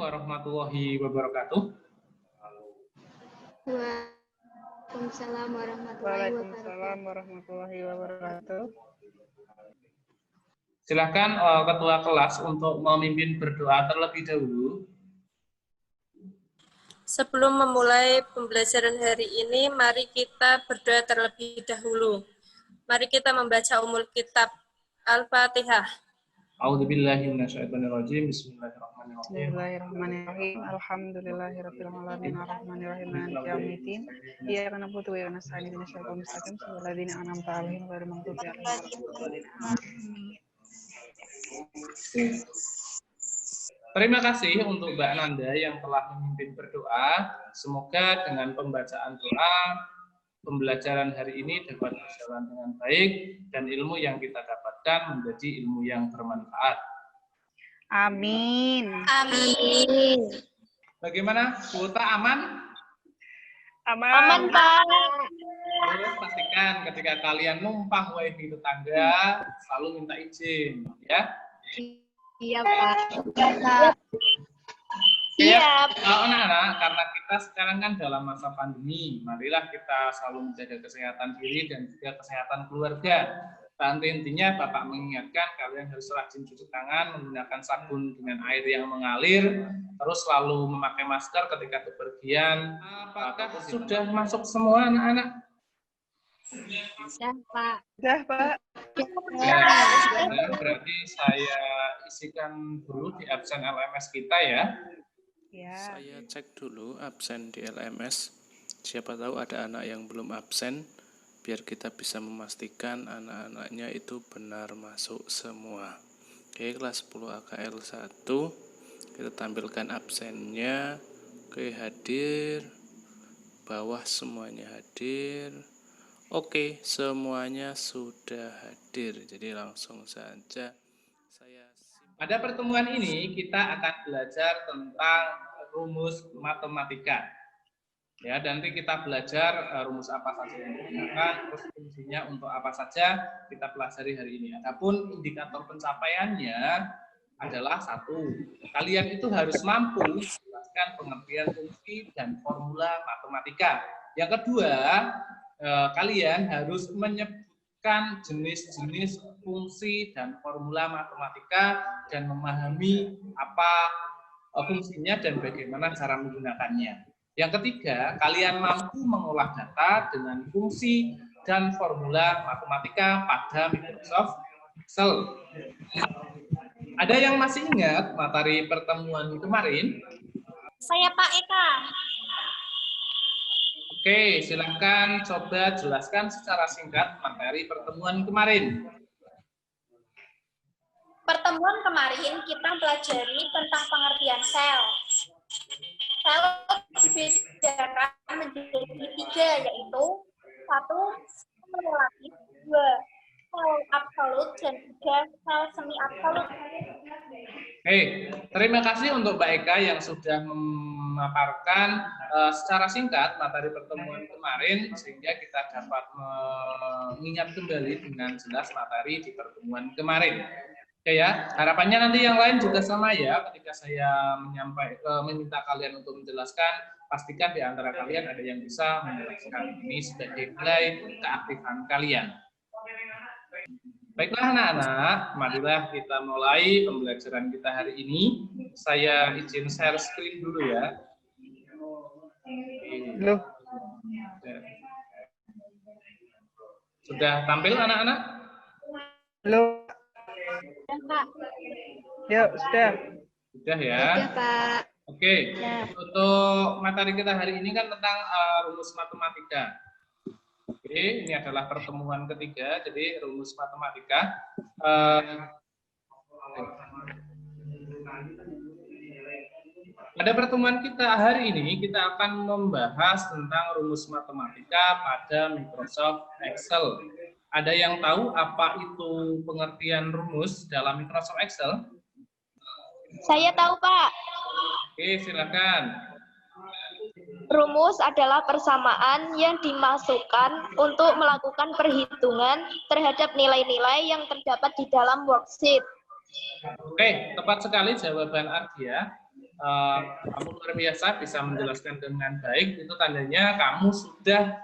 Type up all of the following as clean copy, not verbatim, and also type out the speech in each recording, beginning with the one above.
warahmatullahi wabarakatuh. Waalaikumsalam warahmatullahi wabarakatuh. Silakan ketua kelas untuk memimpin berdoa terlebih dahulu. Sebelum memulai pembelajaran hari ini, mari kita berdoa terlebih dahulu. Mari kita membaca Ummul Kitab Al-Fatihah. A'udzubillahi minasyaitonirrajim. Bismillahirrahmanirrahim. Bismillahirrahmanirrahim. Alhamdulillahirabbil alamin arrahmanirrahim maliki yaumiddin. Iyyaka na'budu wa iyyaka nasta'in ihdinas siratal mustaqim shiratal ladzina an'amta 'alaihim ghairil maghdubi 'alaihim waladdallin. Terima kasih untuk Mbak Nanda yang telah memimpin berdoa. Semoga dengan pembacaan doa, pembelajaran hari ini dapat berjalan dengan baik dan ilmu yang kita dapatkan menjadi ilmu yang bermanfaat. Amin. Amin. Bagaimana? Kuota aman? Aman, Pak. Terus pastikan ketika kalian numpang wifi tetangga selalu minta izin, ya. Iya, Pak. Siap. Anak-anak, karena kita sekarang kan dalam masa pandemi, marilah kita selalu menjaga kesehatan diri dan juga kesehatan keluarga. Nanti intinya Bapak mengingatkan kalian harus rajin cuci tangan, menggunakan sabun dengan air yang mengalir, terus selalu memakai masker ketika bepergian. Apakah sudah masuk semua anak-anak? Sudah, Pak. Sudah, Pak. Ya, berarti saya isikan dulu di absen LMS kita ya. Ya. Saya cek dulu absen di LMS. Siapa tahu ada anak yang belum absen, biar kita bisa memastikan anak-anaknya itu benar masuk semua. Oke, kelas 10 AKL 1, kita tampilkan absennya. Oke, hadir. Bawah semuanya hadir. Oke, semuanya sudah hadir. Jadi langsung saja saya Pada pertemuan ini kita akan belajar tentang rumus matematika. Ya, dan nanti kita belajar rumus apa saja yang digunakan, terus fungsinya untuk apa saja kita pelajari hari ini. Adapun indikator pencapaiannya adalah 1. Kalian itu harus mampu menjelaskan pengertian fungsi dan formula matematika. Yang kedua, kalian harus menyebutkan jenis-jenis fungsi dan formula matematika dan memahami apa fungsinya dan bagaimana cara menggunakannya. Yang ketiga, kalian mampu mengolah data dengan fungsi dan formula matematika pada Microsoft Excel. Ada yang masih ingat materi pertemuan kemarin? Saya Pak Eka. Oke, silakan coba jelaskan secara singkat materi pertemuan kemarin. Pertemuan kemarin kita pelajari tentang pengertian sel. Sel dibedakan menjadi 3, yaitu 1, sel relatif, 2, sel absolut, dan 3, sel semi absolut. Terima kasih untuk Mbak Eka yang sudah memaparkan secara singkat materi pertemuan kemarin sehingga kita dapat mengingat kembali dengan jelas materi di pertemuan kemarin. Oke ya, harapannya nanti yang lain juga sama ya. Ketika saya meminta kalian untuk menjelaskan, pastikan di antara kalian ada yang bisa menjelaskan. Ini sebagai nilai keaktifan kalian. Baiklah anak-anak, marilah kita mulai pembelajaran kita hari ini. Saya izin share screen dulu ya. Loh. Sudah tampil anak-anak? Belum. Pak. Yuk, sudah. Sudah ya. Sudah, Pak. Oke, untuk materi kita hari ini kan tentang rumus matematika. Oke, ini adalah pertemuan ketiga, jadi rumus matematika. Pada pertemuan kita hari ini, kita akan membahas tentang rumus matematika pada Microsoft Excel. Ada yang tahu apa itu pengertian rumus dalam Microsoft Excel? Saya tahu, Pak. Oke, silakan. Rumus adalah persamaan yang dimasukkan untuk melakukan perhitungan terhadap nilai-nilai yang terdapat di dalam worksheet. Oke, tepat sekali jawaban Ardia. kamu luar biasa bisa menjelaskan dengan baik, itu tandanya kamu sudah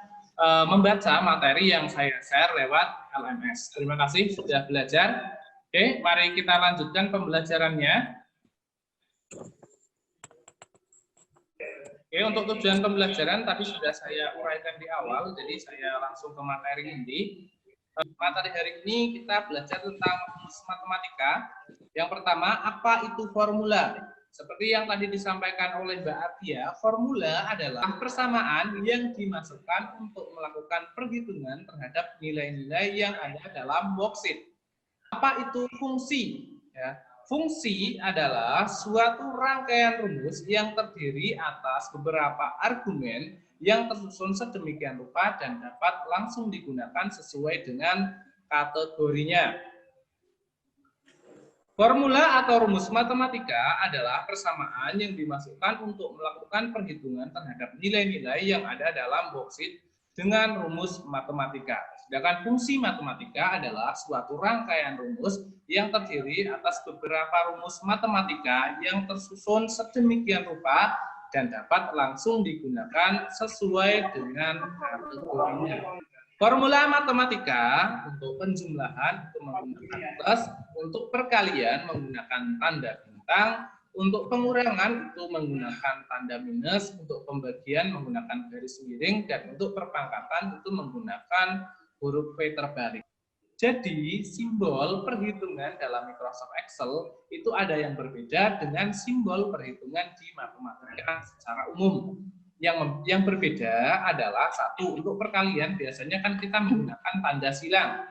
membaca materi yang saya share lewat LMS. Terima kasih sudah belajar. Oke, mari kita lanjutkan pembelajarannya. Oke, untuk tujuan pembelajaran tadi sudah saya uraikan di awal, jadi saya langsung ke materi inti. Materi hari ini kita belajar tentang matematika. Yang pertama, apa itu formula? Seperti yang tadi disampaikan oleh Mbak Atia, formula adalah persamaan yang dimasukkan untuk melakukan perhitungan terhadap nilai-nilai yang ada dalam worksheet. Apa itu fungsi? Ya. Fungsi adalah suatu rangkaian rumus yang terdiri atas beberapa argumen yang tersusun sedemikian rupa dan dapat langsung digunakan sesuai dengan kategorinya. Formula atau rumus matematika adalah persamaan yang dimasukkan untuk melakukan perhitungan terhadap nilai-nilai yang ada dalam worksheet dengan rumus matematika. Sedangkan fungsi matematika adalah suatu rangkaian rumus yang terdiri atas beberapa rumus matematika yang tersusun sedemikian rupa dan dapat langsung digunakan sesuai dengan kategorinya. Formula matematika untuk penjumlahan itu menggunakan plus, untuk perkalian menggunakan tanda bintang, untuk pengurangan itu menggunakan tanda minus, untuk pembagian menggunakan garis miring, dan untuk perpangkatan itu menggunakan huruf V terbalik. Jadi, simbol perhitungan dalam Microsoft Excel itu ada yang berbeda dengan simbol perhitungan di matematika secara umum. Yang berbeda adalah satu, untuk perkalian biasanya kan kita menggunakan tanda silang.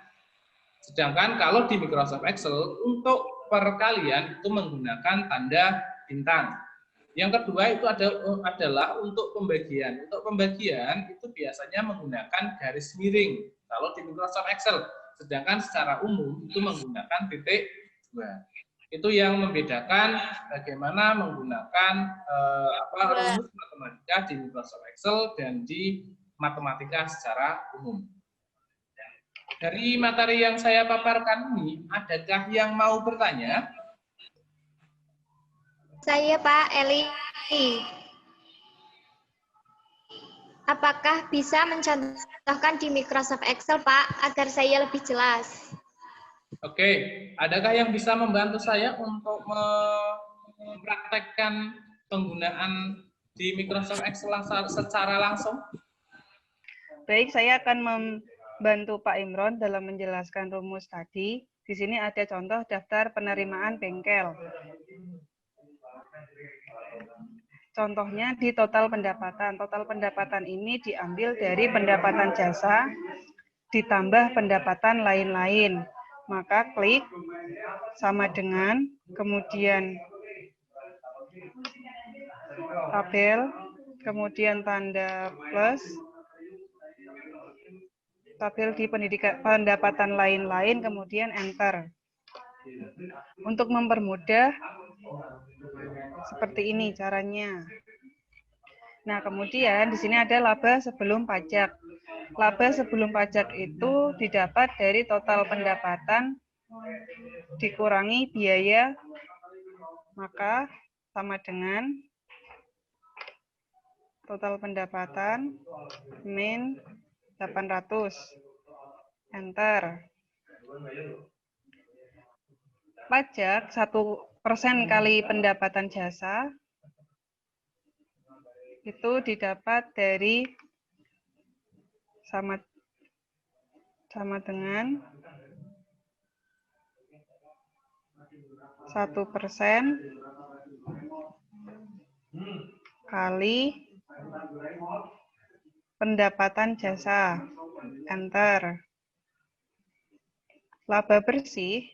Sedangkan kalau di Microsoft Excel untuk perkalian itu menggunakan tanda bintang. Yang kedua itu adalah untuk pembagian. Untuk pembagian itu biasanya menggunakan garis miring kalau di Microsoft Excel. Sedangkan secara umum itu menggunakan titik 2. Itu yang membedakan bagaimana menggunakan rumus matematika di Microsoft Excel dan di matematika secara umum. Dari materi yang saya paparkan ini, adakah yang mau bertanya? Saya Pak Eli. Apakah bisa mencontohkan di Microsoft Excel, Pak, agar saya lebih jelas? Oke, adakah yang bisa membantu saya untuk mempraktekkan penggunaan di Microsoft Excel secara langsung? Baik, saya akan membantu Pak Imron dalam menjelaskan rumus tadi. Di sini ada contoh daftar penerimaan bengkel. Contohnya di total pendapatan. Total pendapatan ini diambil dari pendapatan jasa ditambah pendapatan lain-lain. Maka klik sama dengan, kemudian tabel, kemudian tanda plus, tabel di pendapatan lain-lain, kemudian enter. Untuk mempermudah, seperti ini caranya. Nah, kemudian di sini ada laba sebelum pajak. Laba sebelum pajak itu didapat dari total pendapatan dikurangi biaya, maka sama dengan total pendapatan min 800. Enter. Pajak 1% kali pendapatan jasa itu didapat dari sama dengan 1% kali pendapatan jasa. Enter. Laba bersih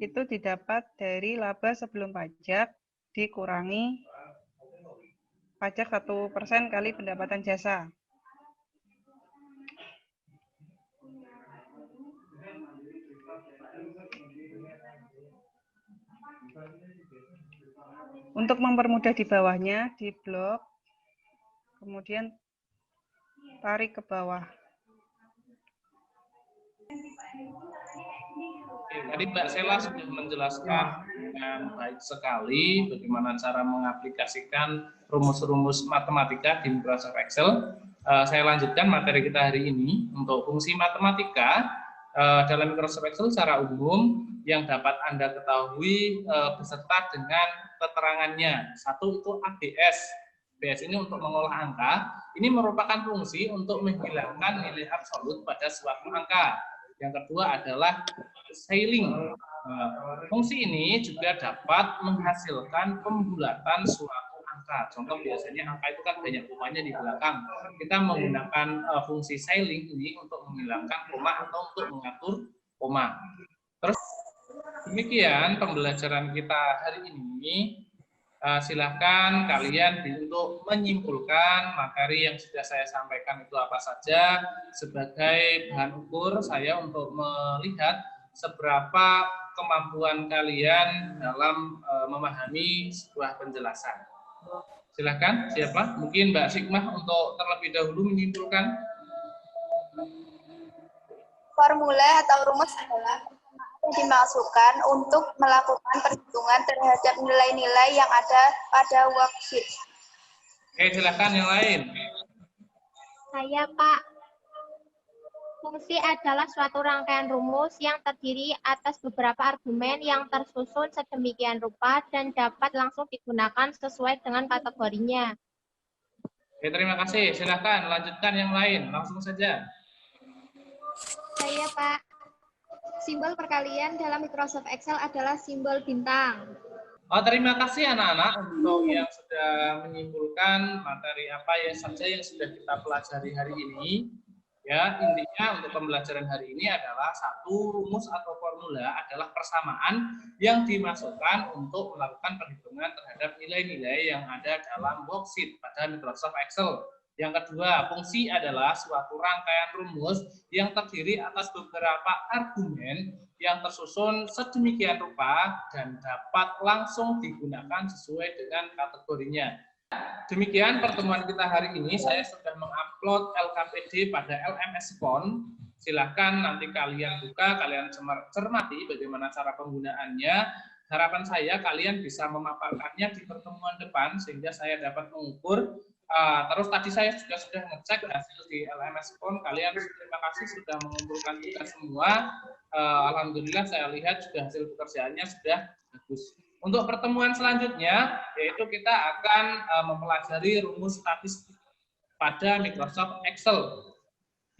itu didapat dari laba sebelum pajak dikurangi pajak 1% kali pendapatan jasa. Untuk mempermudah di bawahnya, di blok, kemudian tarik ke bawah. Oke, tadi Mbak Sela sudah menjelaskan dengan baik sekali bagaimana cara mengaplikasikan rumus-rumus matematika di Microsoft Excel. Saya lanjutkan materi kita hari ini untuk fungsi matematika dalam Microsoft Excel secara umum yang dapat Anda ketahui beserta dengan keterangannya. Satu itu ABS. ABS ini untuk mengolah angka. Ini merupakan fungsi untuk menghilangkan nilai absolut pada suatu angka. Yang kedua adalah scaling. Fungsi ini juga dapat menghasilkan pembulatan suatu angka. Contoh biasanya angka itu kan banyak komanya di belakang. Kita menggunakan fungsi scaling ini untuk menghilangkan koma atau untuk mengatur koma. Terus demikian pembelajaran kita hari ini. Silahkan kalian untuk menyimpulkan materi yang sudah saya sampaikan itu apa saja sebagai bahan ukur saya untuk melihat seberapa kemampuan kalian dalam memahami sebuah penjelasan. Silahkan, siapa? Mungkin Mbak Sigmah untuk terlebih dahulu menyimpulkan. Formula atau rumus adalah dimasukkan untuk melakukan perhitungan terhadap nilai-nilai yang ada pada worksheet. Oke, silakan yang lain. Saya, Pak. Fungsi adalah suatu rangkaian rumus yang terdiri atas beberapa argumen yang tersusun sedemikian rupa dan dapat langsung digunakan sesuai dengan kategorinya. Oke, terima kasih. Silakan lanjutkan yang lain. Langsung saja. Saya, Pak. Simbol perkalian dalam Microsoft Excel adalah simbol bintang. Oh, terima kasih anak-anak untuk yang sudah menyimpulkan materi apa saja yang sudah kita pelajari hari ini. Ya, intinya untuk pembelajaran hari ini adalah satu rumus atau formula adalah persamaan yang dimasukkan untuk melakukan perhitungan terhadap nilai-nilai yang ada dalam worksheet pada Microsoft Excel. Yang kedua, fungsi adalah suatu rangkaian rumus yang terdiri atas beberapa argumen yang tersusun sedemikian rupa dan dapat langsung digunakan sesuai dengan kategorinya. Demikian pertemuan kita hari ini. Saya sudah mengupload LKPD pada LMS Phone. Silahkan nanti kalian buka, kalian cermati bagaimana cara penggunaannya. Harapan saya kalian bisa memaparkannya di pertemuan depan sehingga saya dapat mengukur. Terus tadi saya juga sudah ngecek hasil di LMS Phone. Kalian terima kasih sudah mengumpulkan tugas semua. Alhamdulillah saya lihat juga hasil pekerjaannya sudah bagus. Untuk pertemuan selanjutnya yaitu kita akan mempelajari rumus statistik pada Microsoft Excel.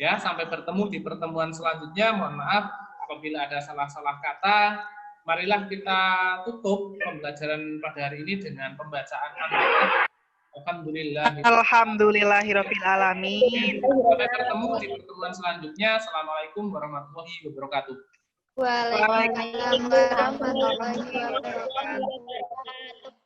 Ya, sampai bertemu di pertemuan selanjutnya. Mohon maaf apabila ada salah-salah kata. Marilah kita tutup pembelajaran pada hari ini dengan pembacaan Al-Fatihah. Alhamdulillahirabbil alamin. Sampai bertemu di pertemuan selanjutnya. Assalamualaikum warahmatullahi wabarakatuh. Waalaikumsalam warahmatullahi wabarakatuh.